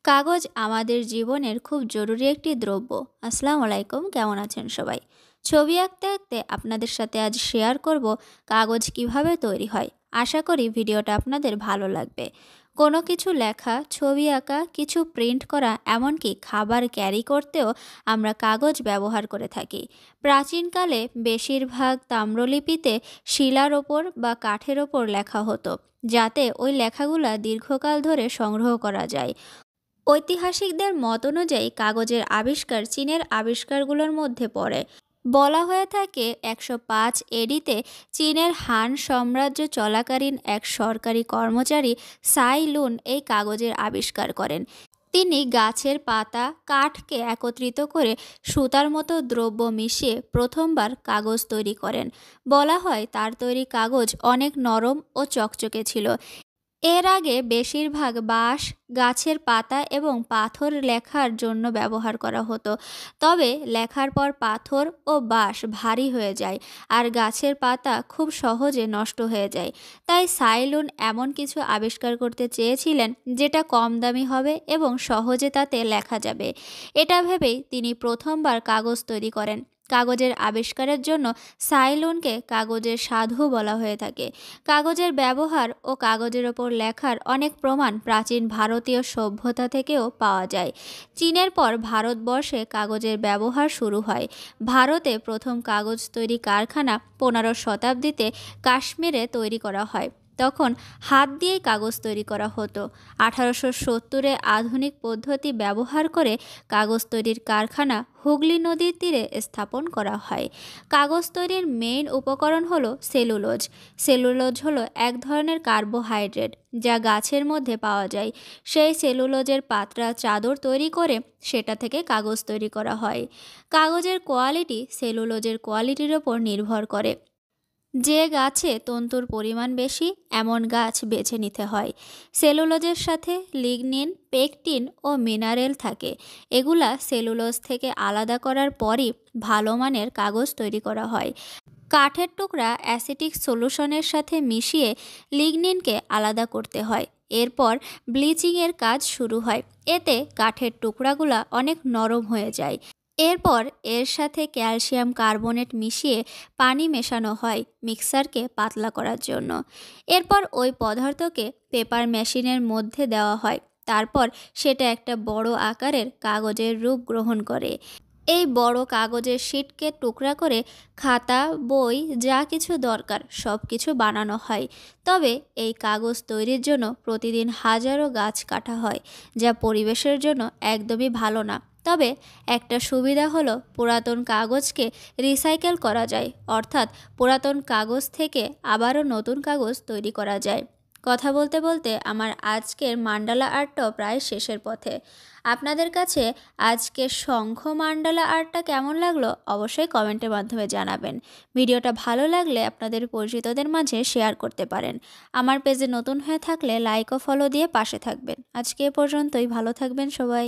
কাগজ আমাদের জীবনের খুব জরুরি একটি দ্রব্য। আসসালামু আলাইকুম, কেমন আছেন সবাই? ছবি আঁকতে আঁকতে আপনাদের সাথে আজ শেয়ার করব কাগজ কিভাবে তৈরি হয়। আশা করি ভিডিওটা আপনাদের ভালো লাগবে। কোনো কিছু লেখা, ছবি আঁকা, কিছু প্রিন্ট করা, এমনকি খাবার ক্যারি করতেও আমরা কাগজ ব্যবহার করে থাকি। প্রাচীনকালে বেশিরভাগ তাম্রলিপিতে শিলার ওপর বা কাঠের ওপর লেখা হতো, যাতে ওই লেখাগুলা দীর্ঘকাল ধরে সংগ্রহ করা যায়। ঐতিহাসিকদের মত অনুযায়ী কাগজের আবিষ্কার চীনের আবিষ্কারগুলোর মধ্যে পড়ে। বলা হয়ে থাকে ১০৫ এডিতে চীনের হান সাম্রাজ্য চলাকালীন এক সরকারি কর্মচারী সাই লুন এই কাগজের আবিষ্কার করেন। তিনি গাছের পাতা, কাঠকে একত্রিত করে সুতার মতো দ্রব্য মিশিয়ে প্রথমবার কাগজ তৈরি করেন। বলা হয় তার তৈরি কাগজ অনেক নরম ও চকচকে ছিল। এর আগে বেশিরভাগ বাঁশ, গাছের পাতা এবং পাথর লেখার জন্য ব্যবহার করা হতো। তবে লেখার পর পাথর ও বাঁশ ভারী হয়ে যায় আর গাছের পাতা খুব সহজে নষ্ট হয়ে যায়। তাই সাইলুন এমন কিছু আবিষ্কার করতে চেয়েছিলেন যেটা কম দামি হবে এবং সহজে তাতে লেখা যাবে। এটা ভেবেই তিনি প্রথমবার কাগজ তৈরি করেন। কাগজের আবিষ্কারের জন্য সাইলুনকে কাগজের সাধু বলা হয়ে থাকে। কাগজের ব্যবহার ও কাগজের ওপর লেখার অনেক প্রমাণ প্রাচীন ভারতীয় সভ্যতা থেকেও পাওয়া যায়। চীনের পর ভারতবর্ষে কাগজের ব্যবহার শুরু হয়। ভারতে প্রথম কাগজ তৈরি কারখানা ১৫ শতাব্দীতে কাশ্মীরে তৈরি করা হয়। তখন হাত দিয়েই কাগজ তৈরি করা হতো। ১৮৭০-এ আধুনিক পদ্ধতি ব্যবহার করে কাগজ তৈরির কারখানা হুগলি নদীর তীরে স্থাপন করা হয়। কাগজ তৈরির মেইন উপকরণ হলো সেলুলোজ। সেলুলোজ হলো এক ধরনের কার্বোহাইড্রেট যা গাছের মধ্যে পাওয়া যায়। সেই সেলুলোজের পাতলা চাদর তৈরি করে সেটা থেকে কাগজ তৈরি করা হয়। কাগজের কোয়ালিটি সেলুলোজের কোয়ালিটির ওপর নির্ভর করে। যে গাছে তন্তুর পরিমাণ বেশি এমন গাছ বেছে নিতে হয়। সেলুলোজের সাথে লিগনিন, পেকটিন ও মিনারেল থাকে। এগুলা সেলুলোজ থেকে আলাদা করার পরই ভালো মানের কাগজ তৈরি করা হয়। কাঠের টুকরা অ্যাসিটিক সলিউশনের সাথে মিশিয়ে লিগনিনকে আলাদা করতে হয়। এরপর ব্লিচিংয়ের কাজ শুরু হয়। এতে কাঠের টুকরাগুলা অনেক নরম হয়ে যায়। এরপর এর সাথে ক্যালসিয়াম কার্বনেট মিশিয়ে পানি মেশানো হয় মিক্সারকে পাতলা করার জন্য। এরপর ওই পদার্থকে পেপার মেশিনের মধ্যে দেওয়া হয়। তারপর সেটা একটা বড় আকারের কাগজের রূপ গ্রহণ করে। এই বড় কাগজের শিটকে টুকরা করে খাতা, বই, যা কিছু দরকার সব কিছু বানানো হয়। তবে এই কাগজ তৈরির জন্য প্রতিদিন হাজারো গাছ কাটা হয়, যা পরিবেশের জন্য একদমই ভালো না। তবে একটা সুবিধা হলো পুরাতন কাগজকে রিসাইকেল করা যায়, অর্থাৎ পুরাতন কাগজ থেকে আবারও নতুন কাগজ তৈরি করা যায়। কথা বলতে বলতে আমার আজকের মান্ডালা আর্টটাও প্রায় শেষের পথে। আপনাদের কাছে আজকের শঙ্খ মান্ডালা আর্টটা কেমন লাগলো অবশ্যই কমেন্টের মাধ্যমে জানাবেন। ভিডিওটা ভালো লাগলে আপনাদের পরিচিতদের মাঝে শেয়ার করতে পারেন। আমার পেজে নতুন হয়ে থাকলে লাইক ও ফলো দিয়ে পাশে থাকবেন। আজকে এ পর্যন্তই, ভালো থাকবেন সবাই।